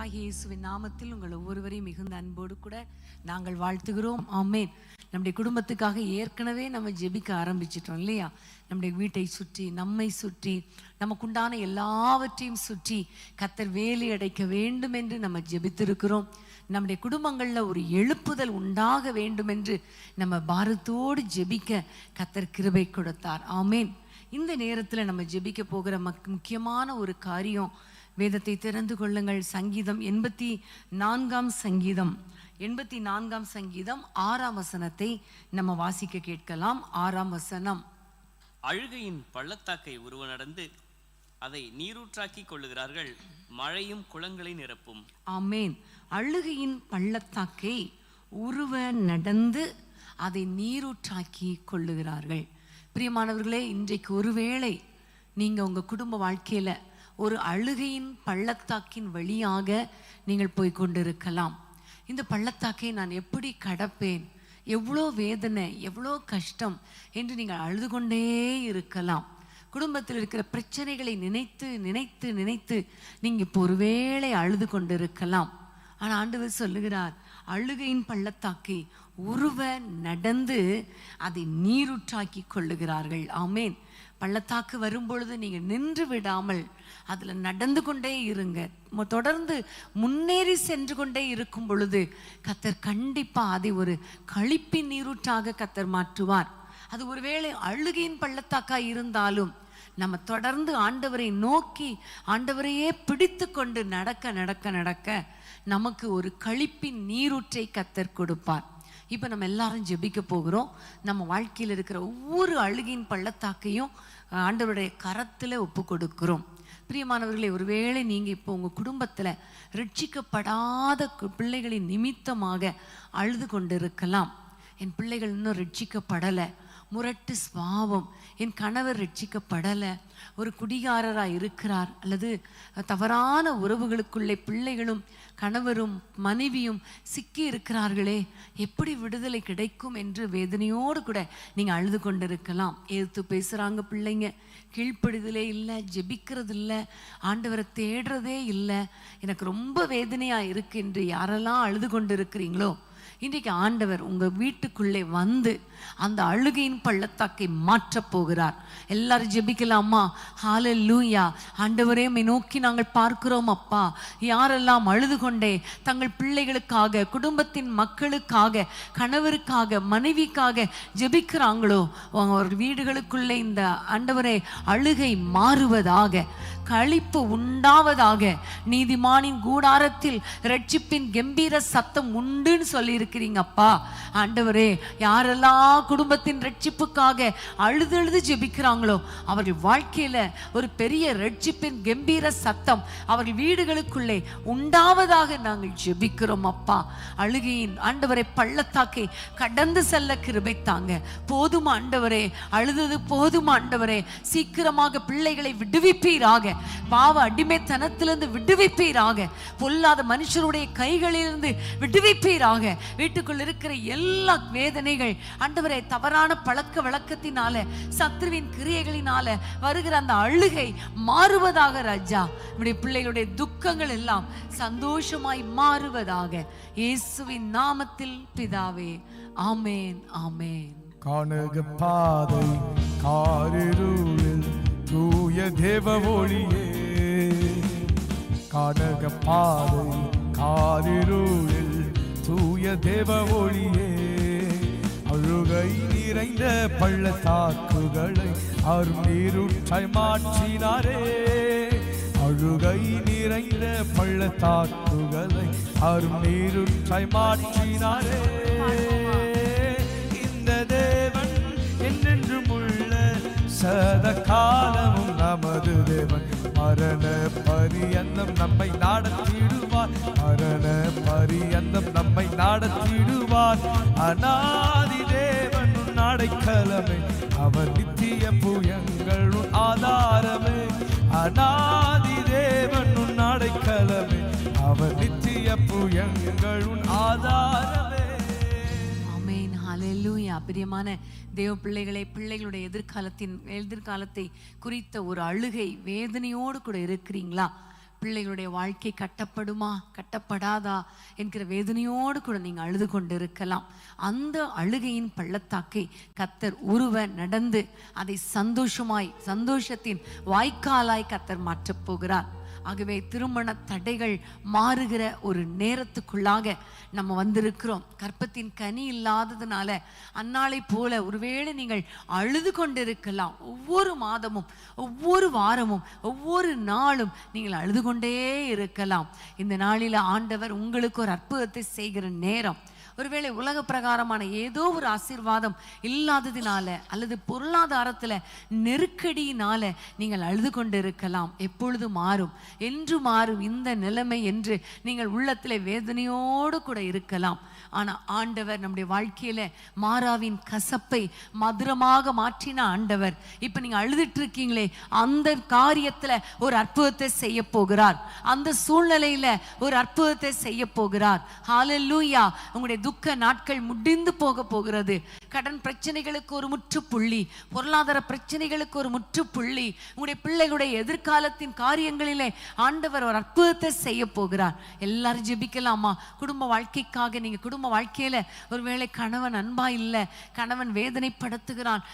கர்த்தராகிய இயேசுவின் நாமத்தில் உங்கள் ஒவ்வொருவரையும் மிகுந்த அன்போடு கூட நாங்கள் வாழ்த்துகிறோம். ஆமேன். நம்முடைய குடும்பத்துக்காக ஏற்கனவே நம்ம ஜெபிக்க ஆரம்பிச்சிட்டோம் இல்லையா? நம்முடைய வீட்டை சுற்றி, நம்மை சுற்றி, நமக்குண்டான எல்லாவற்றையும் சுற்றி கர்த்தர் வேலி அடைக்க வேண்டும் என்று நம்ம ஜெபித்திருக்கிறோம். நம்முடைய குடும்பங்களில் ஒரு எழுப்புதல் உண்டாக வேண்டும் என்று நம்ம பாரத்தோடு ஜெபிக்க கர்த்தர் கிருபை கொடுத்தார். ஆமேன். இந்த நேரத்தில் நம்ம ஜெபிக்க போகிற முக்கியமான ஒரு காரியம், வேதத்தை திறந்து கொள்ளுங்கள். சங்கீதம் 84ஆம் சங்கீதம் 6ஆம் வசனத்தை நம்ம வாசிக்க கேட்கலாம். 6ஆம் வசனம். அழுகையின் பள்ளத்தாக்கை உருவ நடந்து அதை நீரூற்றாக்கி கொள்ளுகிறார்கள், மழையும் குளங்களை நிரப்பும். ஆமேன். அழுகையின் பள்ளத்தாக்கை உருவ நடந்து அதை நீரூற்றாக்கி கொள்ளுகிறார்கள். பிரியமானவர்களே, இன்றைக்கு ஒருவேளை நீங்க உங்க குடும்ப வாழ்க்கையில ஒரு அழுகையின் பள்ளத்தாக்கின் வழியாக நீங்கள் போய் கொண்டிருக்கலாம். இந்த பள்ளத்தாக்கை நான் எப்படி கடப்பேன், எவ்வளோ வேதனை, எவ்வளோ கஷ்டம் என்று நீங்கள் அழுது கொண்டே இருக்கலாம். குடும்பத்தில் இருக்கிற பிரச்சனைகளை நினைத்து நினைத்து நினைத்து நீங்க இப்போ ஒருவேளை அழுது கொண்டிருக்கலாம். ஆனால் ஆண்டவர் சொல்லுகிறார், அழுகையின் பள்ளத்தாக்கை உருவ நடந்து அதை நீரூற்றாக்கி கொள்ளுகிறார்கள். ஆமேன். பள்ளத்தாக்கு வரும்பொழுது நீங்கள் நின்று விடாமல் அதில் நடந்து கொண்டே இருங்க. தொடர்ந்து முன்னேறி சென்று கொண்டே இருக்கும் பொழுது கர்த்தர் கண்டிப்பாக அதை ஒரு களிப்பின் நீரூற்றாக கர்த்தர் மாற்றுவார். அது ஒருவேளை அழுகையின் பள்ளத்தாக்காக இருந்தாலும் நம்ம தொடர்ந்து ஆண்டவரை நோக்கி ஆண்டவரையே பிடித்து கொண்டு நடக்க நடக்க நடக்க நமக்கு ஒரு களிப்பின் நீரூற்றை கர்த்தர் கொடுப்பார். இப்போ நம்ம எல்லாரும் ஜெபிக்க போகிறோம். நம்ம வாழ்க்கையில் இருக்கிற ஒவ்வொரு அழுகையின் பள்ளத்தாக்கையும் ஆண்டவருடைய கரத்தில் ஒப்பு கொடுக்கிறோம். பிரியமானவர்களே, ஒருவேளை நீங்கள் இப்போ உங்கள் குடும்பத்தில் ரட்சிக்கப்படாத பிள்ளைகளின் நிமித்தமாக அழுது கொண்டிருக்கலாம். என் பிள்ளைகள் இன்னும் ரட்சிக்கப்படலை, முரட்டு சுபாவம், என் கணவர் ரட்சிக்கப்படலை, ஒரு குடிகாரராக இருக்கிறார், அல்லது தவறான உறவுகளுக்குள்ளே பிள்ளைகளும் கணவரும் மனைவியும் சிக்கி இருக்கிறார்களே, எப்படி விடுதலை கிடைக்கும் என்று வேதனையோடு கூட நீங்கள் அழுது கொண்டிருக்கலாம். எதிர்த்து பேசுகிறாங்க பிள்ளைங்க, கீழ்ப்படுதலே இல்லை, ஜெபிக்கிறது இல்லை, ஆண்டவரை தேடுறதே இல்லை, எனக்கு ரொம்ப வேதனையாக இருக்கு என்று யாரெல்லாம் அழுது கொண்டு இருக்கிறீங்களோ, இன்றைக்கு ஆண்டவர் உங்கள் வீட்டுக்குள்ளே வந்து அந்த அழுகையின் பள்ளத்தாக்கை மாற்றப் போகிறார். எல்லாரும் ஜெபிக்கலாமா? ஹல்லேலூயா. ஆண்டவரே, உம்மை நோக்கி நாங்கள் பார்க்கிறோம் அப்பா. யாரெல்லாம் அழுது கொண்டே தங்கள் பிள்ளைகளுக்காக, குடும்பத்தின் மக்களுக்காக, கணவருக்காக, மனைவிக்காக ஜெபிக்கிறாங்களோ, அவர் வீடுகளுக்குள்ளே இந்த ஆண்டவரே அழுகை மாறுவதாக, களிப்பு உண்டாவதாக. நீதிமானின் கூடாரத்தில் ரட்சிப்பின் கம்பீர சத்தம் உண்டுன்னு சொல்லி இருக்கிறீங்க அப்பா. ஆண்டவரே, யாரெல்லாம் குடும்பத்தின் ரட்சிப்புக்காக அழுது அழுது ஜெபிக்கிறாங்களோ அவர்கள் வாழ்க்கையில ஒரு பெரிய ரட்சிப்பின் கம்பீர சத்தம் அவர்கள் வீடுகளுக்குள்ளே உண்டாவதாக நாங்கள் ஜெபிக்கிறோம் அப்பா. அழுகையின் ஆண்டவரை பள்ளத்தாக்கை கடந்து செல்ல கிருபை தாங்க. போதும் ஆண்டவரே, அழுதது போதும் ஆண்டவரே, சீக்கிரமாக பிள்ளைகளை விடுவிப்பீராக, பாவ அடிமைத்தனத்திலிருந்து விடுவிப்பீராக, பொல்லாத மனுஷருடைய கைகளிலிருந்து விடுவிப்பீராக. வீட்டுக்குள் இருக்கிற எல்லா வேதனைகள் ஆண்டவரே, தவறான பழக்க வழக்கத்தினால, சத்ருவின் கிரியைகளினால வருகிற அந்த அழுகை மாறுவதாக ராஜா. நம்முடைய பிள்ளைகளுடைய துக்கங்கள் எல்லாம் சந்தோஷமாய் மாறுவதாக, இயேசுவின் நாமத்தில் பிதாவே. ஆமேன், ஆமேன். காணக பாதை காரிருளில் தூய தேவ ஒளியே, காணக பாதை காரிருளில் தூய தேவ ஒளியே, அழுகை நிறைந்த பள்ளத்தாக்குகளை அருநீரூற்றாய் மாற்றினாரே, அழுகை நிறைந்த பள்ளத்தாக்குகளை அருநீரூற்றாய் மாற்றினாரே. இந்த தேவன் என்றென்றும் உள்ள சத காலமும் நமது தேவன், மரண பரியந்தம் நம்மை நாடத்திடுவார், மரண பரியந்தம் நம்மை நாடத்திடுவார். அநாதி தேவன் அடைக்கலமே, அவர் நித்திய புயங்கள் ஆதாரமே, அநாதி தேவன் அடைக்கலமே, அவர் நித்திய புயங்கள் ஆதாரமே. ஆமென். ஹல்லேலூயா. பிரியமான தேவ பிள்ளைகளை, பிள்ளைகளுடைய எதிர்காலத்தை குறித்த ஒரு அழுகை வேதனையோடு கூட இருக்கிறீங்களா? பிள்ளைகளுடைய வாழ்க்கை கட்டப்படுமா கட்டப்படாதா என்கிற வேதனையோடு கூட நீங்கள் அழுது கொண்டு இருக்கலாம். அந்த அழுகையின் பள்ளத்தாக்கை கர்த்தர் உருவ நடந்து அதை சந்தோஷத்தின் வாய்க்காலாய் கர்த்தர் மாற்றப் போகிறார். ஆகவே திருமண தடைகள் மாறுகிற ஒரு நேரத்துக்குள்ளாக நம்ம வந்திருக்கிறோம். கற்பத்தின் கனி இல்லாததுனால அந்நாளை போல ஒருவேளை நீங்கள் அழுது கொண்டிருக்கலாம். ஒவ்வொரு மாதமும் ஒவ்வொரு வாரமும் ஒவ்வொரு நாளும் நீங்கள் அழுது கொண்டே இருக்கலாம். இந்த நாளில் ஆண்டவர் உங்களுக்கு ஒரு அற்புதத்தை செய்கிற நேரம். ஒருவேளை உலக பிரகாரமான ஏதோ ஒரு ஆசீர்வாதம் இல்லாததினால அல்லது பொருளாதாரத்துல நெருக்கடியினால நீங்கள் அழுது கொண்டு இருக்கலாம். எப்பொழுது மாறும், என்று மாறும் இந்த நிலைமை என்று நீங்கள் உள்ளத்திலே வேதனையோடு கூட இருக்கலாம். ஆனா ஆண்டவர் நம்முடைய வாழ்க்கையில மாறாவின் கசப்பை மதுரமாக மாற்றின ஆண்டவர் இப்ப நீங்க அழுதுட்டு இருக்கீங்களே, அந்த காரியத்துல ஒரு அற்புதத்தை செய்ய போகிறார். அந்த சூழ்நிலையில ஒரு அற்புதத்தை செய்ய போகிறார். ஹல்லேலூயா. உங்களுடைய துக்க நாட்கள் முடிந்து போக போகிறது. கடன் பிரச்சனைகளுக்கு ஒரு முற்றுப்புள்ளி, பொருளாதார பிரச்சனைகளுக்கு ஒரு முற்றுப்புள்ளி, உங்களுடைய பிள்ளைகளுடைய எதிர்காலத்தின் காரியங்களிலே ஆண்டவர் ஒரு அற்புதத்தை செய்ய போகிறார். எல்லாரும் ஜெபிக்கலாமா? குடும்ப வாழ்க்கைக்காக. நீங்க குடும்ப வாழ்க்கையில ஒருவேளை கணவன் அன்பா இல்ல, கணவன் வேதனைப்படுத்துகிறான்,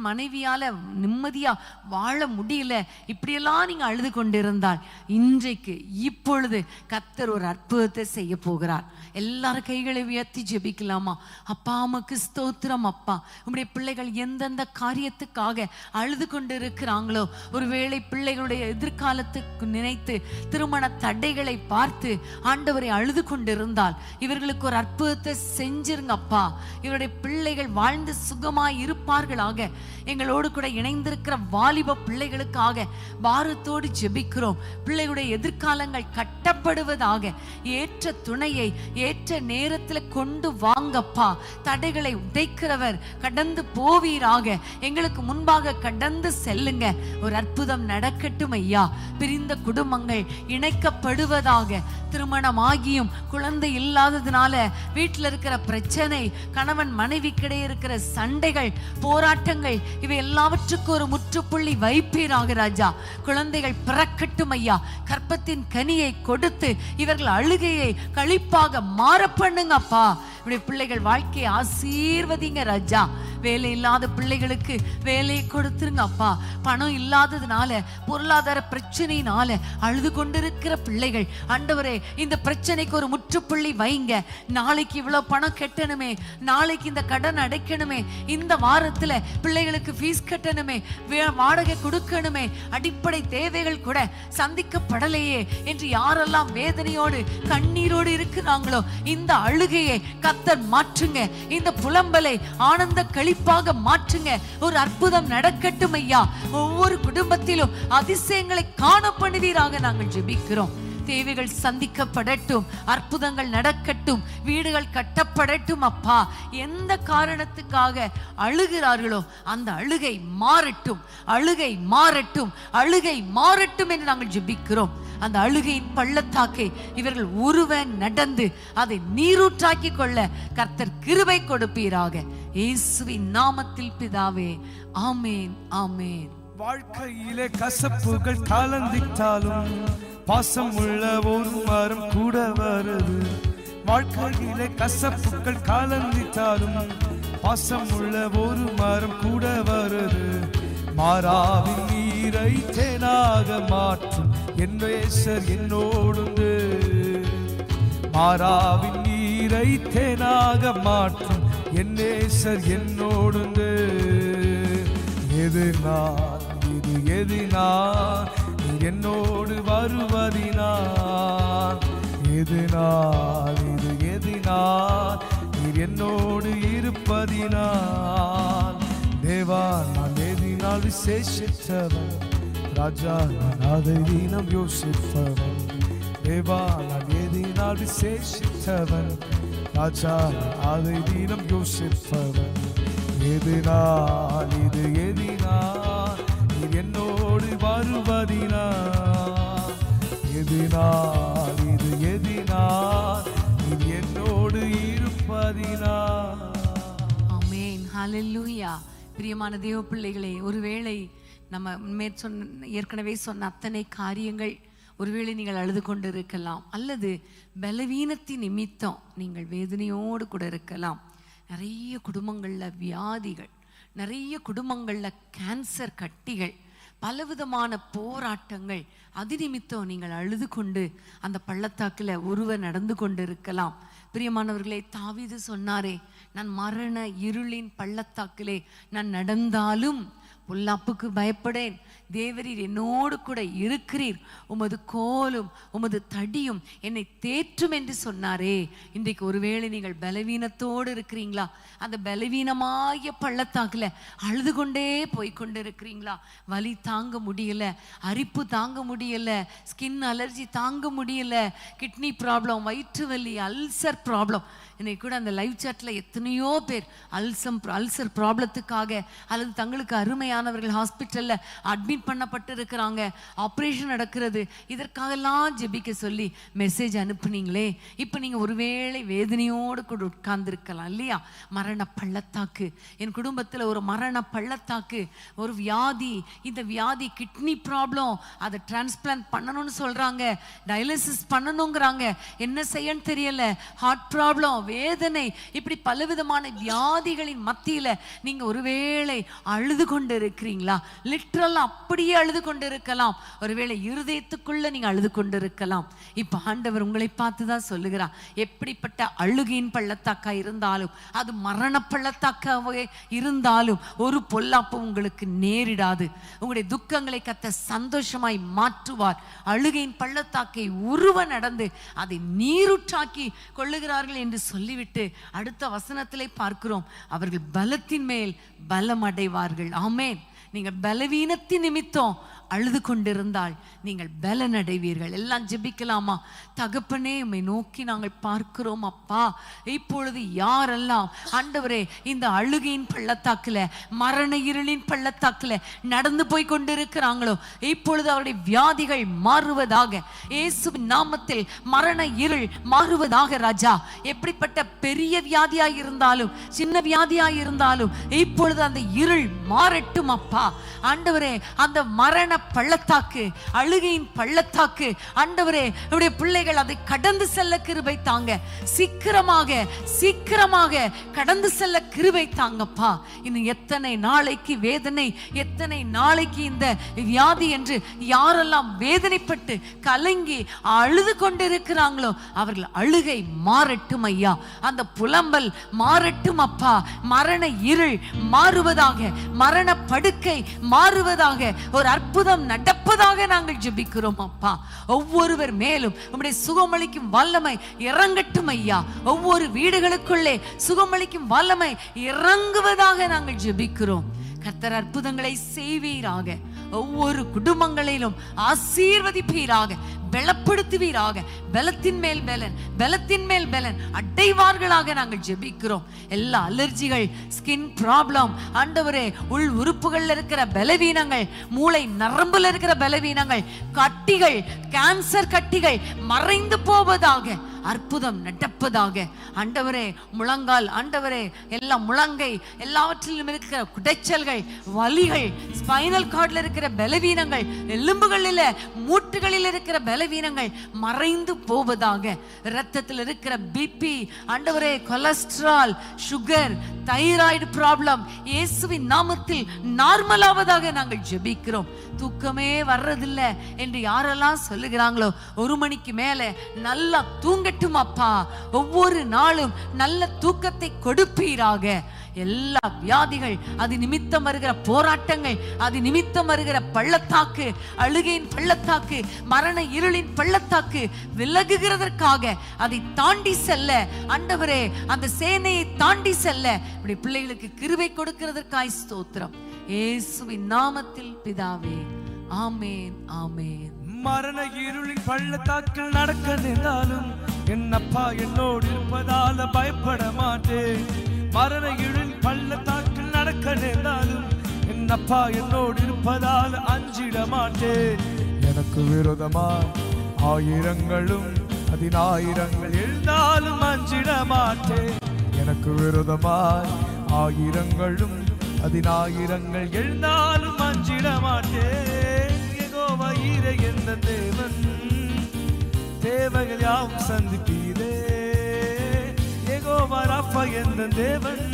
மனைவியால நிம்மதியா வாழ முடியல, இப்படியெல்லாம் நீங்க அழுது கொண்டிருந்தால் இன்றைக்கு இப்பொழுது கர்த்தர் ஒரு அற்புதத்தை செய்ய போகிறார். எல்லாரும் கைகளை உயர்த்தி ஜெபிக்கலாமா? அப்பா உமக்கு ஸ்தோத்திரம் அப்பா. உம்முடைய பிள்ளைகள் எந்தெந்த காரியத்துக்காக அழுது கொண்டு இருக்கிறாங்களோ, ஒருவேளை பிள்ளைகளுடைய எதிர்காலத்துக்கு நினைத்து திருமண தடைகளை பார்த்து ஆண்டவரை அழுது கொண்டிருந்தால் இவர்களுக்கு ஒரு அற்புதத்தை செஞ்சிருங்கப்பா. இவருடைய பிள்ளைகள் வாழ்ந்து சுகமாய் இருப்பார்களாக. எங்களோடு கூட இணைந்திருக்கிற வாலிப பிள்ளைகளுக்காக பாரத்தோடு ஜெபிக்கிறோம். பிள்ளைகளுடைய எதிர்காலங்கள் கட்டப்படுவதாக. ஏற்ற துணையை ஏற்ற நேரத்தில் கொண்டு வாங்கப்பா. தடைகளை உடைக்கிறவர் கடந்து போவீராக. எங்களுக்கு முன்பாக கடந்து செல்லுங்க. ஒரு அற்புதம் நடக்கட்டும் ஐயா. பிரிந்த குடும்பங்கள் இணைக்கப்படுவதாக. திருமணமாகியும் குழந்தை இல்லாததுனால வீட்டில் இருக்கிற பிரச்சனை, கணவன் மனைவிக்கிடையே இருக்கிற சண்டைகள், போராட்டங்கள், இவை எல்லாவற்றுக்கும் ஒரு முற்றுப்புள்ளி வைப்பீராக ராஜா. குழந்தைகள் பிறக்கட்டும் ஐயா. கற்பத்தின் கனியை கொடுத்து இவர்கள் அழுகையை களிப்பாக மாற பண்ணுங்க அப்பா. இப்படி பிள்ளைகள் வாழ்க்கையை ஆசீர்வதிங்க ராஜா. வேலை இல்லாத பிள்ளைகளுக்கு வேலையை கொடுத்துருங்க அப்பா. பணம் இல்லாததுனால பொருளாதார பிரச்சனையினால அழுது கொண்டிருக்கிற பிள்ளைகள் ஆண்டவரே இந்த பிரச்சனைக்கு ஒரு முற்றுப்புள்ளி வைங்க. நாளைக்கு இவ்வளவு பணம் கட்டணுமே, நாளைக்கு இந்த கடன் அடைக்கணுமே, இந்த வாரத்துல பிள்ளைகளுக்கு ஃபீஸ் கட்டணுமே, வாடகை கொடுக்கணுமே, அடிப்படை தேவைகள் கூட சந்திக்கப்படலையே என்று யாரெல்லாம் வேதனையோடு கண்ணீரோடு இருக்கிறாங்களோ இந்த அழுகையை கர்த்தர் மாற்றுங்க. இந்த புலம்பலை ஆனந்த களிப்பாக மாற்றுங்க. ஒரு அற்புதம் நடக்கட்டும் ஐயா. ஒவ்வொரு குடும்பத்திலும் அதிசயங்களை காண பண்ணுவீராக நாங்கள் ஜெபிக்கிறோம். தேவைகள் சந்திக்கப்படட்டும், அற்புதங்கள் நடக்கட்டும், வீடுகள் கட்டப்படட்டும் அப்பா. எந்த காரணத்துக்காக அழுகிறார்களோ அந்த அழுகை மாறட்டும், அழுகை மாறட்டும், அழுகை மாறட்டும் என்று நாங்கள் ஜெபிக்கிறோம். அந்த அழுகையின் பள்ளத்தாக்கை இவர்கள் உருவ நடந்து அதை நீரூற்றாக்கி கொள்ள கர்த்தர் கிருபை கொடுப்பீராக. இயேசுவின் நாமத்தில் பிதாவே, ஆமேன் ஆமேன். வாழ்க்கையிலே கசப்புகள் கலந்திட்டாலும் பாசம் உள்ள ஒரு மரம் கூட வருது. வாழ்க்கையிலே கசப்புகள் கலந்திட்டாலும் பாசம் உள்ள ஒரு மரம் கூட வருது. மாறாவின் நீரை தேனாக மாற்றும் என் நேசர் என்னோடுண்டு. மாறாவின் நீரை தேனாக மாற்றும் என் நேசர் என்னோடுண்டு. எதினார் இது எதினார் என்னோடு வருவதினார். எதினார் இது எதினார் நீர் என்னோடு இருப்பதினார். தேவா நான் எதினால் விசேஷித்தவன், ராஜா நான் அதை தினம் யோசிப்பவன். தேவா நான் எதினால் விசேஷித்தவன், ராஜா நான் அதை தினம் யோசிப்பவன். எதினால் இது எதினால் நீர் என்னோடு வருவதினார். எதினால் இது எதினால் நீர் என்னோடு இருப்பதினார். ஆமென். ஹல்லேலூயா. பிரியமான தேவ பிள்ளைகளே, ஒருவேளை நம்ம ஏற்கனவே சொன்ன அத்தனை காரியங்கள் ஒருவேளை நீங்கள் அழுது கொண்டு இருக்கலாம், அல்லது பலவீனத்தின் நிமித்தம் நீங்கள் வேதனையோடு கூட இருக்கலாம். நிறைய குடும்பங்களில் வியாதிகள், நிறைய குடும்பங்களில் கேன்சர் கட்டிகள், பலவிதமான போராட்டங்கள், அது நிமித்தம் நீங்கள் அழுது கொண்டு அந்த பள்ளத்தாக்கில் ஒருவர் நடந்து கொண்டு இருக்கலாம். பிரியமானவர்களே, தாவீது சொன்னாரே, நான் மரண இருளின் பள்ளத்தாக்கிலே நான் நடந்தாலும் பொல்லாப்புக்கு பயப்படேன், தேவரீர் என்னோடு கூட இருக்கிறீர், உமது கோலும் உமது தடியும் என்னை தேற்றும் என்று சொன்னாரே. இன்றைக்கு ஒருவேளை நீங்கள் பலவீனத்தோடு இருக்கிறீங்களா? அந்த பலவீனமாகிய பள்ளத்தாக்குல அழுது கொண்டே போய்கொண்டு இருக்கிறீங்களா? வலி தாங்க முடியல, அரிப்பு தாங்க முடியல, ஸ்கின் அலர்ஜி தாங்க முடியல, கிட்னி ப்ராப்ளம், வயிற்று வலி, அல்சர் ப்ராப்ளம். இன்னைக்கு கூட அந்த லைவ் சாட்ல எத்தனையோ பேர் அல்சர் ப்ராப்ளத்துக்காக அல்லது தங்களுக்கு அருமையானவர்கள் ஹாஸ்பிட்டல்ல அட்மிட் பண்ணப்பட்டு இருக்கிறாங்க, ஆப்ரேஷன் நடக்கிறது, இதற்காகலாம் ஜெபிக்க சொல்லி மெசேஜ் அனுப்புனீங்களே. இப்போ நீங்க ஒருவேளை வேதனையோடு கூட உட்கார்ந்துருக்கலாம் இல்லையா? மரண பள்ளத்தாக்கு, என் குடும்பத்தில் ஒரு மரண பள்ளத்தாக்கு, ஒரு வியாதி, இந்த வியாதி கிட்னி ப்ராப்ளம், அதை டிரான்ஸ்பிளான்ட் பண்ணணும்னு சொல்றாங்க, டயாலிசிஸ் பண்ணணுங்கிறாங்க, என்ன செய்யன்னு தெரியல, ஹார்ட் ப்ராப்ளம், வேதனை, இப்படி பலவிதமான வியாதிகளின் மத்தியில நீங்க ஒருவேளை அழுது கொண்டு இருக்கிறீங்களா? லிட்டரலா அப்படியே அழுது கொண்டு இருக்கலாம். ஒருவேளை இருதயத்துக்குள்ள நீங்க அழுது கொண்டு இருக்கலாம். இப்ப ஆண்டவர் உங்களை பார்த்துதான் சொல்லுகிறார், எப்படிப்பட்ட அழுகையின் பள்ளத்தாக்கா இருந்தாலும், அது மரண பள்ளத்தாக்காவே இருந்தாலும் ஒரு பொல்லாப்பு உங்களுக்கு நேரிடாது. உங்களுடைய துக்கங்களை கர்த்தர் சந்தோஷமாய் மாற்றுவார். அழுகையின் பள்ளத்தாக்கை உருவ நடந்து அதை நீருற்றாக்கி கொள்ளுகிறார்கள் என்று சொல்லிவிட்டு அடுத்த வசனத்திலே பார்க்கிறோம், அவர்கள் பலத்தின் மேல் பலம் அடைவார்கள். ஆமென். நீங்கள் பலவீனத்தின் நிமித்தம் அழுது கொண்டிருந்தால் நீங்கள் பலன் அடைவீர்கள். எல்லாம் ஜெபிக்கலாமா? தகப்பனே, உம்மை நோக்கி நாங்கள் பார்க்கிறோம் அப்பா. இப்பொழுது யாரெல்லாம் ஆண்டவரே இந்த அழுகையின் பள்ளத்தாக்குல, மரண இருளின் பள்ளத்தாக்குல நடந்து போய் கொண்டிருக்கிறாங்களோ, இப்பொழுது அவருடைய வியாதிகள் மாறுவதாக, இயேசுவின் நாமத்தில் மரண இருள் மாறுவதாக. ராஜா, எப்படிப்பட்ட பெரிய வியாதியாய் இருந்தாலும் சின்ன வியாதியாய் இருந்தாலும் இப்பொழுது அந்த இருள் மாறட்டும் அப்பா. ஆண்டவரே, அந்த மரண பள்ளத்தாக்கு, அழுகையின் பள்ளத்தாக்கு, ஆண்டவரே உடைய பிள்ளைகள் அதை கடந்து செல்ல கிருபை தாங்க. சீக்கிரமாக கடந்து செல்ல கிருபை தாங்கப்பா. இன்னும் எத்தனை நாளைக்கு வேதனை, எத்தனை நாளைக்கு இந்த வியாதி என்று யாரெல்லாம் வேதனைப்பட்டு கலங்கி அழுது கொண்டிருக்கிறாங்களோ அவர்கள் அழுகை மாறட்டும் ஐயா. அந்த புலம்பல் மாறட்டும் அப்பா. மரண இருள் மாறுவதாக, மரண படுக்கை மாறுவதாக, ஒரு அற்புதம் நடப்பதாக நாங்கள் ஜெபிக்கிறோம் அப்பா. ஒவ்வொருவர் மேலும் உம்முடைய சுகமளிக்கும் வல்லமை இறங்கட்டும் ஐயா. ஒவ்வொரு வீடுகளுக்குள்ளே சுகமளிக்கும் வல்லமை இறங்குவதாக நாங்கள் ஜெபிக்கிறோம். கர்த்தர் அற்புதங்களை செய்வீராக, ஒவ்வொரு குடும்பங்களிலும் ஆசீர்வதிப்பீராக, பலப்படுத்துவீராக. பலத்தின் மேல் பலன், பலத்தின் மேல் பலன் அடைவார்களாக நாங்கள் ஜெபிக்கிறோம். எல்லா அலர்ஜிகள், ஸ்கின் ப்ராப்ளம், ஆண்டவரே உள் உறுப்புகள்ல இருக்கிற பலவீனங்கள், மூளை நரம்புல இருக்கிற பலவீனங்கள், கட்டிகள், கேன்சர் கட்டிகள் மறைந்து போவதாக, அற்புதம் நடப்பதாக. ஆண்டவரே முழங்கால், ஆண்டவரே எல்லா முழங்கை, எல்லாவற்றிலும் இருக்கிற குடைச்சல்கள், வலிகள், ஸ்பைனல் கார்ட்ல இருக்கிற பலவீனங்கள், எலும்புகளில மூட்டுகளில் இருக்கிற பலவீனங்கள் மறைந்து போவதாக. இரத்தத்தில் இருக்கிற பிபி, ஆண்டவரே கொலஸ்ட்ரால், சுகர், தைராய்டு ப்ராப்ளம் இயேசுவின் நாமத்தில் நார்மலாவதாக நாங்கள் ஜெபிக்கிறோம். தூக்கமே வர்றதில்லை என்று யாரெல்லாம் சொல்லுகிறாங்களோ, 1 மணிக்கு மேல நல்லா தூங்கட்டும் அப்பா. ஒவ்வொரு நாளும் நல்ல தூக்கத்தை கொடுப்பீராக. எல்லா வியாதிகள், அது நிமித்தம் வருகிற போராட்டங்கள், அது நிமித்தம் வருகிற பள்ளத்தாக்கு, அழுகையின் பள்ளத்தாக்கு, மரண இருளின் பள்ளத்தாக்கு விலகுகிறதற்காக அதை தாண்டி செல்ல, ஆண்டவரே அந்த சேனையை தாண்டி செல்ல இப்படி பிள்ளைகளுக்கு கிருபை கொடுக்கிறதற்காய் ஸ்தோத்திரம். இயேசுவின் நாமத்தில் பிதாவே, ஆமென், ஆமென். மரண இருளின் பள்ளத்தாக்கில் நடக்க நின்றாலும் என் அப்பா என்னோடு இருப்பதால பயப்பட மாட்டேன். மரண இருளின் பள்ளத்தாக்கில் நடக்க நின்றாலும் என் அப்பா என்னோடு இருப்பதால் அஞ்சிட மாட்டேன். எனக்கு விரோதமாய் ஆயிரங்களும் 10,000 எழுந்தாலும் அஞ்சிட மாட்டேன். எனக்கு விரோதமாய் ஆயிரங்களும் 10,000 எழுந்தாலும் அஞ்சிட மாட்டேன். யெகோவா ஈரே என்ற தேவன் தேவைகள் யாவும் சந்திப்பீரே. யெகோவா ராஃபா என்ற தேவன்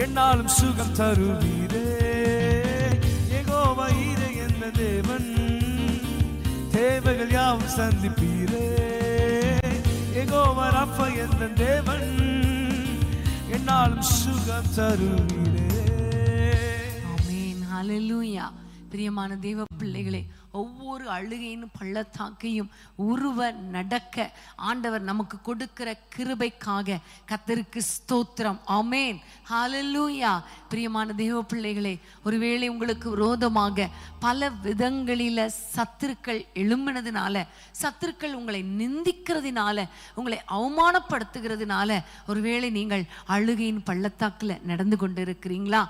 என்னாலும் சுகம் தருவீரே. யெகோவா ஈரே என்ற தேவன் தேவைகள் யாவும் சந்திப்பீரே. யெகோவா ராஃபா என்ற தேவன் என்னாலும் சுகம் தருவீரே. ஆமென். ஹல்லேலூயா. பிரியமான தேவ பிள்ளைகளே, ஒவ்வொரு அழுகையின் பள்ளத்தாக்கையும் உருவ நடக்க ஆண்டவர் நமக்கு கொடுக்கிற கிருபைக்காக கர்த்தருக்கு ஸ்தோத்திரம். ஆமென். ஹல்லேலூயா. பிரியமான தேவ பிள்ளைகளே, ஒருவேளை உங்களுக்கு விரோதமாக பல விதங்களில சத்துருக்கள் எழும்பினதுனால, சத்துருக்கள் உங்களை நிந்திக்கிறதுனால, உங்களை அவமானப்படுத்துகிறதுனால ஒருவேளை நீங்கள் அழுகையின் பள்ளத்தாக்கில் நடந்து கொண்டு இருக்கிறீங்களா?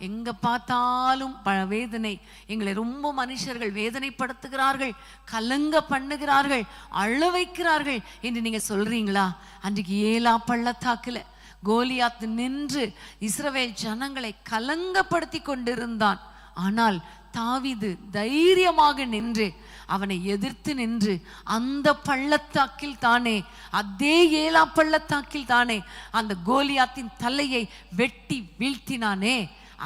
எங்க பார்த்தாலும் வேதனை, எங்களை ரொம்ப மனுஷர்கள் வேதனைப்படுத்துகிறார்கள், கலங்க பண்ணுகிறார்கள், அழ வைக்கிறார்கள் என்று நீங்க சொல்றீங்களா? அன்றைக்கு ஏலா பள்ளத்தாக்குல கோலியாத் நின்று இஸ்ரவேல் ஜனங்களை கலங்கப்படுத்தி கொண்டிருந்தான். ஆனால் தாவீது தைரியமாக நின்று அவனை எதிர்த்து நின்று அந்த பள்ளத்தாக்கில் தானே, அதே ஏலா பள்ளத்தாக்கில் தானே அந்த கோலியாத்தின் தலையை வெட்டி வீழ்த்தினானே.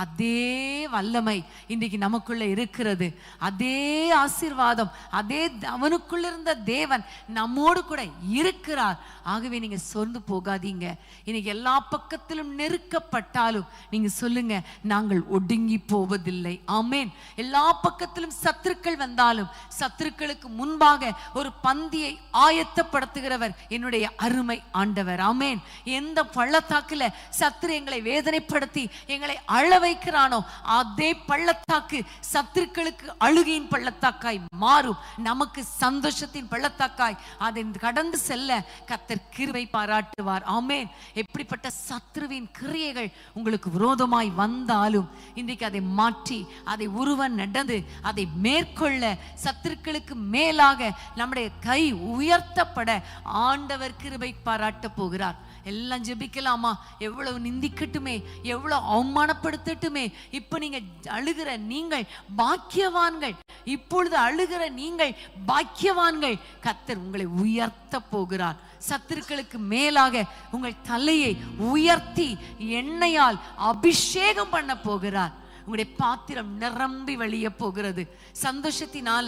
அதே வல்லமை இன்றைக்கு நமக்குள்ள இருக்கிறது. அதே ஆசீர்வாதம், அதே அவனுக்குள்ள இருந்த தேவன் நம்மோடு கூட இருக்கிறார். ஆகவே நீங்க சொந்து போகாதீங்க. இன்னைக்கு எல்லா பக்கத்திலும் நெருக்கப்பட்டாலும் நீங்க சொல்லுங்க, நாங்கள் ஒடுங்கி போவதில்லை. ஆமென். எல்லா பக்கத்திலும் சத்துருக்கள் வந்தாலும் சத்துருக்களுக்கு முன்பாக ஒரு பந்தியை ஆயத்தப்படுத்துகிறவர் என்னுடைய அருமை ஆண்டவர். ஆமென். எந்த பள்ளத்தாக்குல சத்துரு எங்களை வேதனைப்படுத்தி எங்களை அழ வைக்கிறானோ அதே பள்ளத்தாக்கு சத்துருக்களுக்கு அழுகையின் பள்ளத்தாக்காய் மாறும், நமக்கு சந்தோஷத்தின் பள்ளத்தாக்காய் அதை கடந்து செல்ல கர்த்தர் கிருபை பாராட்டுவார். ஆமென். எப்படிப்பட்ட சத்துருவின் கிரியைகள் உங்களுக்கு விரோதமாய் வந்தாலும் இன்றைக்கு அதை மாற்றி அதை உருவ நடந்து அதை மேற்கொள்ள சத்துருக்களுக்கு மேலாக நம்முடைய கை உயர்த்தப்பட ஆண்டவர் கிருபை பாராட்ட போகிறார். எல்லாம் ஜெபிக்கலாமா? எவ்வளவு நிந்திக்கட்டுமே, எவ்வளவு அவமானப்படுத்தட்டுமே, இப்ப நீங்க அழுகிற நீங்கள் பாக்கியவான்கள். இப்பொழுது அழுகிற நீங்கள் பாக்கியவான்கள். கர்த்தர் உங்களை உயர்த்த போகிறார். சத்துருக்களுக்கு மேலாக உங்கள் தலையை உயர்த்தி எண்ணெயால் அபிஷேகம் பண்ண போகிறார். உங்களுடைய பாத்திரம் நிரம்பி வழிய போகிறது. சந்தோஷத்தினால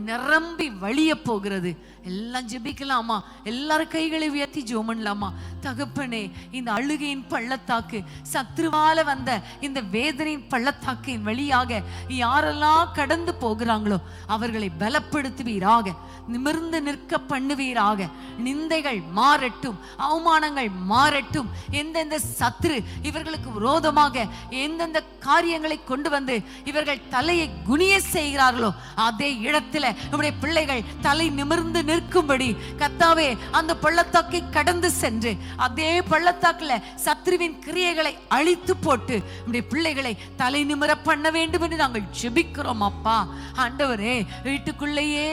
நிரம்பி வழிய போகிறது. எல்லாம் ஜெபிக்கலாமா? எல்லாரும் கைகளை உயர்த்தி ஜெபம் பண்ணலாமா? தகப்பனே, இந்த அழுகையின் பள்ளத்தாக்கு, சத்ருவால வந்த இந்த வேதனையின் பள்ளத்தாக்கின் வழியாக யாரெல்லாம் கடந்து போகிறாங்களோ அவர்களை பலப்படுத்துவீராக, நிமிர்ந்து நிற்க பண்ணுவீராக. நிந்தைகள் மாறட்டும், அவமானங்கள் மாறட்டும். எந்தெந்த சத்ரு இவர்களுக்கு விரோதமாக எந்தெந்த காரியங்களை கொண்டு வந்து இவர்கள் தலையை குனிய செய்கிறார்களோ அதே இடத்துல நம்முடைய பிள்ளைகள் தலை நிமிர்ந்து நிற்கும்படி கர்த்தாவே அந்த பள்ளத்தாக்கை கடந்து சென்று அதே பள்ளத்தாக்குல சத்ருவின் கிரியைகளை அழித்து போட்டு நம்முடைய பிள்ளைகளை தலை நிமிர பண்ண வேண்டும் என்று நாங்கள் ஜெபிக்கிறோம். அப்பா ஆண்டவரே, வீட்டுக்குள்ளேயே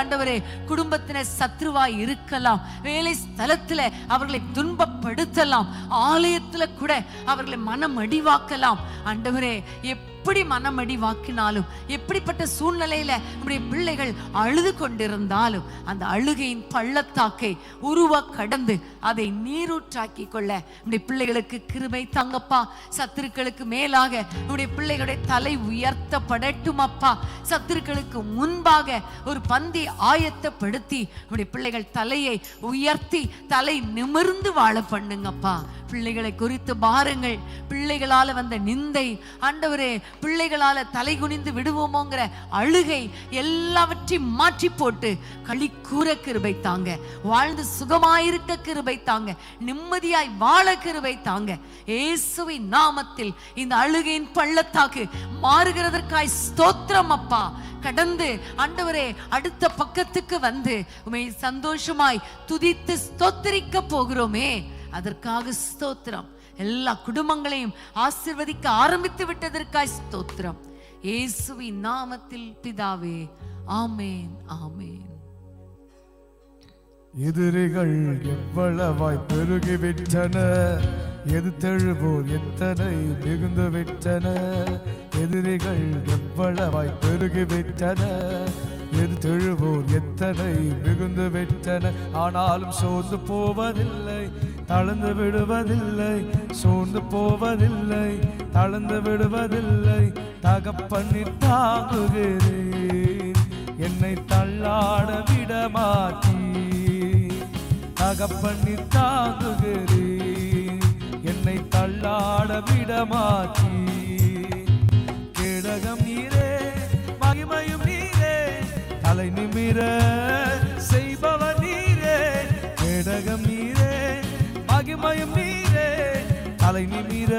ஆண்டவரே குடும்பத்தினர் சத்ருவாய் இருக்கலாம், வேலை ஸ்தலத்துல அவர்களை துன்பப்படுத்தலாம், ஆலயத்துல கூட அவர்களை மனம் அடிவாக்கலாம். ஆண்டவரே, எப்படி மனமடி வாக்கினாலும், எப்படிப்பட்ட சூழ்நிலையில நம்முடைய பிள்ளைகள் அழுது கொண்டிருந்தாலும் அந்த அழுகையின் பள்ளத்தாக்கை உருவ கடந்து அதை நீரூற்றாக்கி கொள்ள நம்முடைய பிள்ளைகளுக்கு கிருபை தாங்கப்பா. சத்துருக்களுக்கு மேலாக நம்முடைய பிள்ளைகளுடைய தலை உயர்த்தப்படட்டும் அப்பா. சத்துருக்களுக்கு முன்பாக ஒரு பந்தி ஆயத்தப்படுத்தி நம்முடைய பிள்ளைகள் தலையை உயர்த்தி தலை நிமிர்ந்து வாழ பண்ணுங்கப்பா. பிள்ளைகளை குறித்து பாருங்கள். பிள்ளைகளால வந்த நிந்தை ஆண்டவரே, பிள்ளைகளால தலை குனிந்து விடுவோமோங்கிற அழுகை எல்லாவற்றையும் மாற்றி போட்டு களி கூற கிருபை தாங்க, வாழ்ந்து சுகமாயிருக்க கிருபை தாங்க, நிம்மதியாய் வாழ கிருபை தாங்க. இயேசுவின் நாமத்தில் இந்த அழுகையின் பள்ளத்தாக்கு மாறுகிறதற்காய் ஸ்தோத்திரம் அப்பா. கடந்து ஆண்டவரே அடுத்த பக்கத்துக்கு வந்து உம்மை சந்தோஷமாய் துதித்து ஸ்தோத்திரிக்க போகிறோமே, அதற்காக ஸ்தோத்திரம். எல்லா குடும்பங்களையும் ஆசீர்வதிக்க ஆரம்பித்து விட்டதற்காய் ஸ்தோத்திரம். இயேசுவின் நாமத்தில் பிதாவே, ஆமென், ஆமென். எதிரிகள் எவ்வளவாய் பெருகிவிட்டன, எதிர்த்தெழுவோர் எத்தனை மிகுந்து விட்டன. எதிரிகள் எவ்வளவாய் பெருகிவிட்டனர், எதிர்த்தெழுவோர் எத்தனை மிகுந்து விட்டனர். ஆனாலும் சோர்ந்து போவதில்லை, தளர்ந்து விடுவதில்லை, சோர்ந்து போவதில்லை, தளர்ந்து விடுவதில்லை. தகப்பனில் தாங்குகிறேன், என்னை தள்ளாட விடமாட்டீ. தகப்பனில் தாங்குகிறேன், என்னை தள்ளாட விடமாட்டீ. கேடகம் நீரே, மகிமையும் நீரே, தலை நிமிர செய்பவர் நீரே. கேடகம் நீரே, மகிமையும் நீரே, தலை நிமிர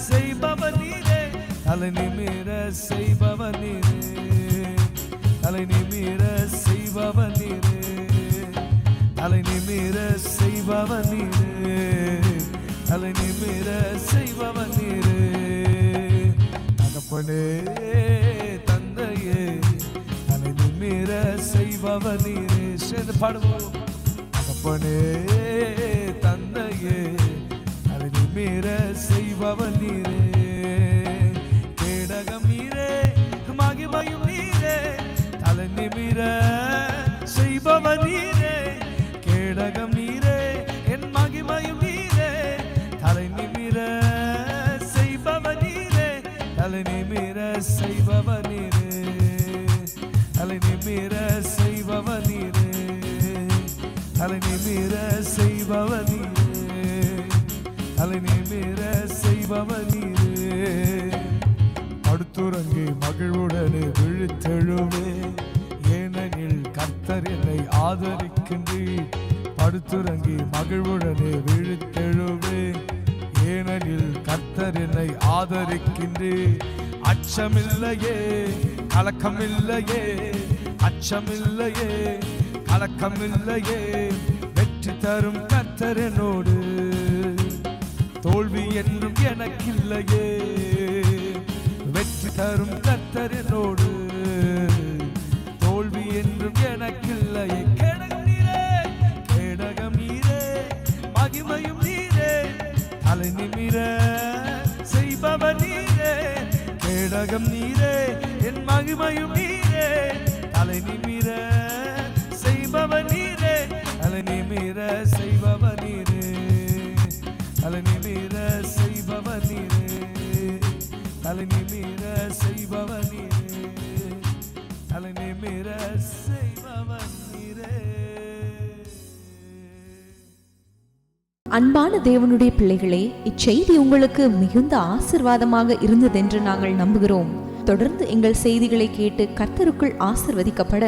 செய்பவர் நீரே. தலை நிமிர செய்பவர் நீரே, தலை நிமிர செய்பவர் நீரே, தலை நிமிர செய்பவர் நீரே, தலை நிமிர செய்பவர் நீரே. தகப்பனே தந்தையே, தலை நிமிர செய்பவர் நீரே. சேர்ந்து பாடுவோம். தகப்பனே தந்தையே, தலை நிமிர செய்பவர் நீரே. கேடகம் நீரே, மகிமையும் நீரே, தலை நிமிர செய்பவர் நீரே. கேடகம் நீரே, என் மகிமையும் நீரே, தலை நிமிர செய்பவர் நீரே. தலை நிமிர செய்பவர் நீரே, தலை நிமிர செய்பவர் நீரே, தலை நிமிர செய்பவர் நீரே, தலை நிமிர செய்பவர் நீரே. படுத்துறங்கி மகிழ்வுடனே விழித்தெழுவே, ஏனெனில் கர்த்தர் என்னை ஆதரிக்கின்றீர். படுத்துறங்கி மகிழ்வுடனே விழித்தெழுவே, ஏனெனில் கர்த்தர் என்னை ஆதரிக்கின்றீர். அச்சமில்லையே, கலக்கமில்லையே, அச்சமில்லையே, கலக்கமில்லையே. வெற்றி தரும் கர்த்தர் என்னோடு, தோல்வி என்றும் எனக்கில்லையே. வெற்றி தரும் கர்த்தர் என்னோடு, தோல்வி என்றும் எனக்கில்லையே. கேடகம் நீரே, கேடகம் நீரே, மகிமையும் நீரே, தலை நிமிர செய்பவர் நீரே. கேடகம் நீரே, என் மகிமையும் நீரே, தலை நிமிர செய்பவர் நீரே. தலை நிமிர செய்பவர் நீரே, தலை நிமிர செய்பவர் நீரே, தலை நிமிர செய்பவர் நீரே, தலை நிமிர செய்பவர் நீரே. அன்பான தேவனுடைய பிள்ளைகளே, இச்செய்தி உங்களுக்கு மிகுந்த ஆசீர்வாதமாக இருந்ததென்று நாங்கள் நம்புகிறோம். தொடர்ந்து எங்கள் செய்திகளை கேட்டு கர்த்தருக்குள் ஆசீர்வதிக்கப்பட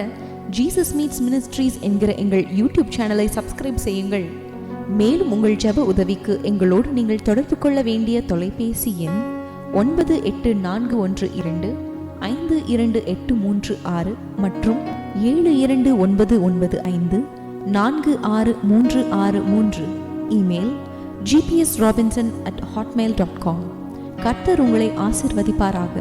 ஜீசஸ் மீட்ஸ் மினிஸ்ட்ரீஸ் என்கிற எங்கள் யூடியூப் சேனலை சப்ஸ்கிரைப் செய்யுங்கள். மேலும் உங்கள் ஜெப உதவிக்கு எங்களோடு நீங்கள் தொடர்பு கொள்ள வேண்டிய தொலைபேசி எண் 9842252836 மற்றும் 7299546363. Email gpsrobinson@hotmail.com. கர்த்தர் உங்களை ஆசீர்வதிப்பாராக.